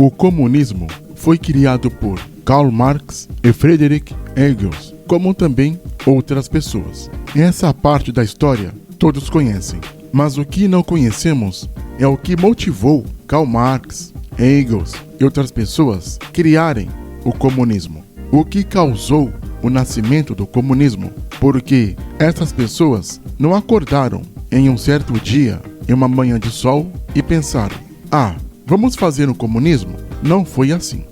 O comunismo foi criado por Karl Marx e Friedrich Engels, como também outras pessoas. Essa parte da história todos conhecem, mas o que não conhecemos é o que motivou Karl Marx, Engels e outras pessoas criarem o comunismo. O que causou o nascimento do comunismo, porque essas pessoas não acordaram em um certo dia, em uma manhã de sol, e pensaram: vamos fazer um comunismo? Não foi assim.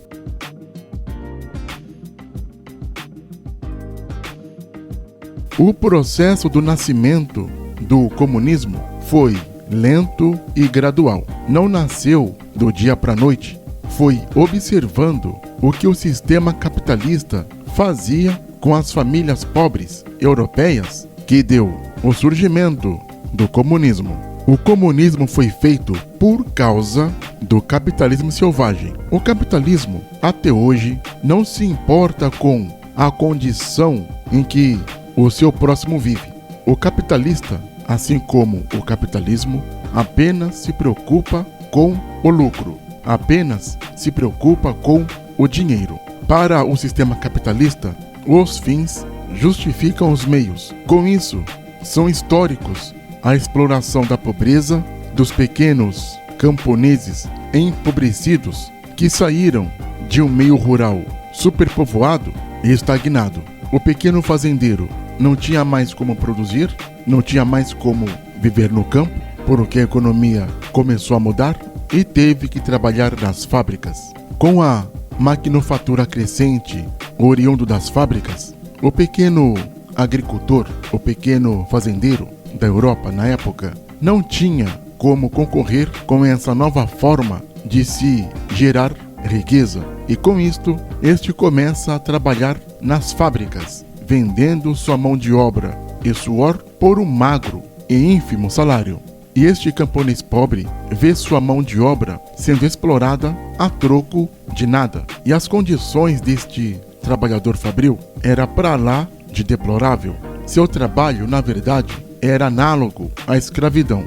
O processo do nascimento do comunismo foi lento e gradual. Não nasceu do dia para a noite. Foi observando o que o sistema capitalista fazia com as famílias pobres europeias que deu o surgimento do comunismo. O comunismo foi feito por causa do capitalismo selvagem. O capitalismo, até hoje, não se importa com a condição em que o seu próximo vive. O capitalista, assim como o capitalismo, apenas se preocupa com o lucro, apenas se preocupa com o dinheiro. Para o sistema capitalista, os fins justificam os meios. Com isso, são históricos a exploração da pobreza dos pequenos camponeses empobrecidos que saíram de um meio rural superpovoado e estagnado. O pequeno fazendeiro não tinha mais como produzir, não tinha mais como viver no campo, porque a economia começou a mudar e teve que trabalhar nas fábricas. Com a maquinofatura crescente oriundo das fábricas, o pequeno agricultor, o pequeno fazendeiro da Europa na época, não tinha como concorrer com essa nova forma de se gerar riqueza. E com isto, este começa a trabalhar nas fábricas, vendendo sua mão de obra e suor por um magro e ínfimo salário. E este camponês pobre vê sua mão de obra sendo explorada a troco de nada. E as condições deste trabalhador fabril era para lá de deplorável. Seu trabalho, na verdade, era análogo à escravidão.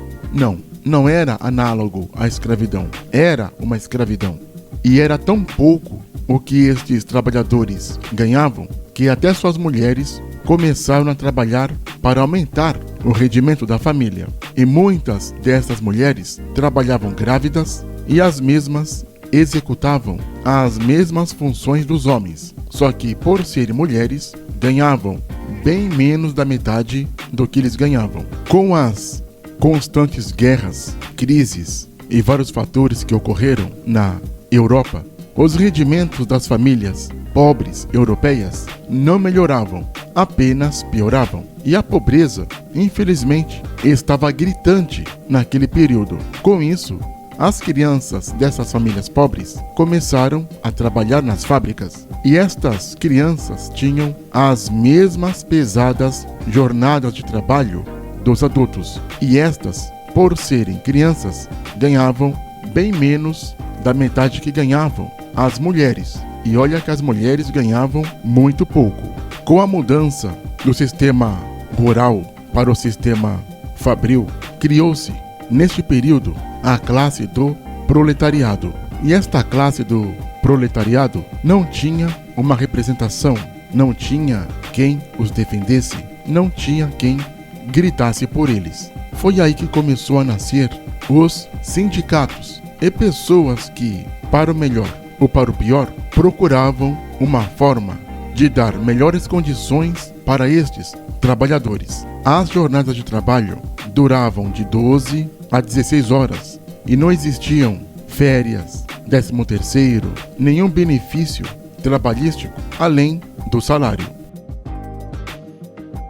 Não era análogo à escravidão. Era uma escravidão. E era tão pouco o que estes trabalhadores ganhavam que até suas mulheres começaram a trabalhar para aumentar o rendimento da família. E muitas dessas mulheres trabalhavam grávidas e as mesmas executavam as mesmas funções dos homens. Só que, por serem mulheres, ganhavam bem menos da metade do que eles ganhavam. Com as constantes guerras, crises e vários fatores que ocorreram na Europa, os rendimentos das famílias pobres europeias não melhoravam, apenas pioravam. E a pobreza, infelizmente, estava gritante naquele período. Com isso, as crianças dessas famílias pobres começaram a trabalhar nas fábricas. E estas crianças tinham as mesmas pesadas jornadas de trabalho dos adultos. E estas, por serem crianças, ganhavam bem menos da metade que ganhavam as mulheres. E olha que as mulheres ganhavam muito pouco. Com a mudança do sistema rural para o sistema fabril, criou-se, neste período, a classe do proletariado. E esta classe do proletariado não tinha uma representação, não tinha quem os defendesse, não tinha quem gritasse por eles. Foi aí que começou a nascer os sindicatos e pessoas que, para o melhor ou para o pior, procuravam uma forma de dar melhores condições para estes trabalhadores. As jornadas de trabalho duravam de 12 a 16 horas e não existiam férias, 13º, nenhum benefício trabalhístico além do salário.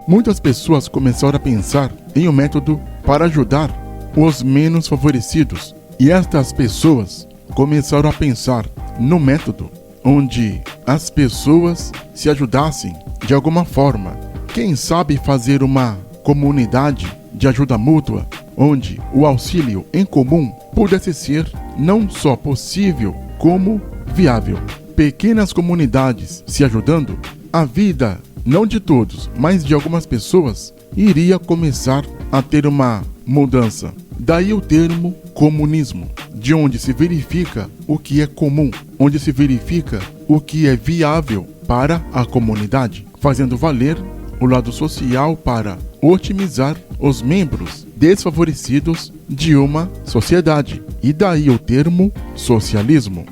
Muitas pessoas começaram a pensar em um método para ajudar os menos favorecidos, e estas pessoas começaram a pensar no método onde as pessoas se ajudassem de alguma forma. Quem sabe fazer uma comunidade de ajuda mútua, onde o auxílio em comum pudesse ser não só possível, como viável. Pequenas comunidades se ajudando, a vida, não de todos, mas de algumas pessoas, iria começar a ter uma mudança Daí o termo comunismo, de onde se verifica o que é comum, onde se verifica o que é viável para a comunidade, fazendo valer o lado social para otimizar os membros desfavorecidos de uma sociedade. E daí o termo socialismo.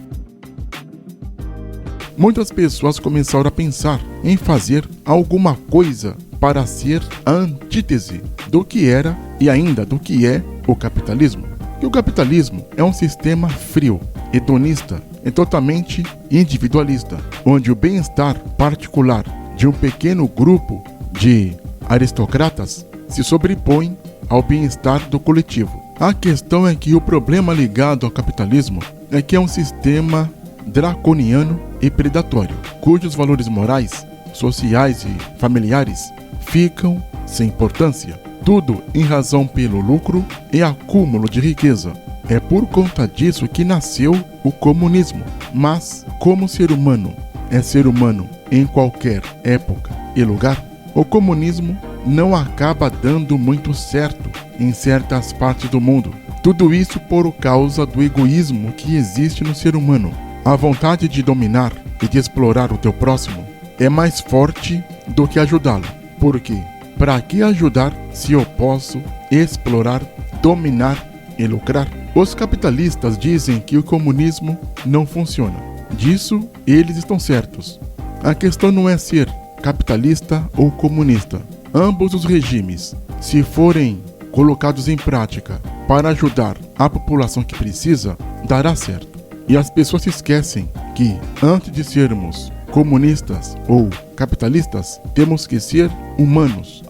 Muitas pessoas começaram a pensar em fazer alguma coisa para ser a antítese do que era e ainda do que é o capitalismo. E o capitalismo é um sistema frio, hedonista e totalmente individualista, onde o bem-estar particular de um pequeno grupo de aristocratas se sobrepõe ao bem-estar do coletivo. A questão é que o problema ligado ao capitalismo é que é um sistema draconiano e predatório, cujos valores morais, sociais e familiares ficam sem importância. Tudo em razão pelo lucro e acúmulo de riqueza. É por conta disso que nasceu o comunismo. Mas, como o ser humano é ser humano em qualquer época e lugar, o comunismo não acaba dando muito certo em certas partes do mundo. Tudo isso por causa do egoísmo que existe no ser humano. A vontade de dominar e de explorar o teu próximo é mais forte do que ajudá-lo. Por quê? Para que ajudar se eu posso explorar, dominar e lucrar? Os capitalistas dizem que o comunismo não funciona. Disso eles estão certos. A questão não é ser capitalista ou comunista. Ambos os regimes, se forem colocados em prática para ajudar a população que precisa, dará certo. E as pessoas se esquecem que, antes de sermos comunistas ou capitalistas, temos que ser humanos.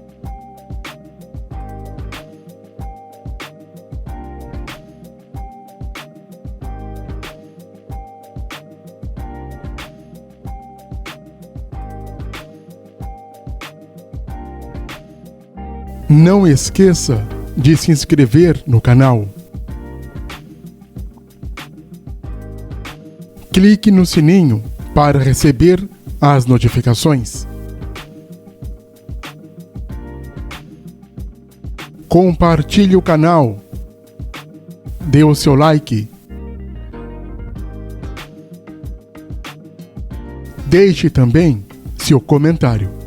Não esqueça de se inscrever no canal. Clique no sininho para receber as notificações. Compartilhe o canal. Dê o seu like. Deixe também seu comentário.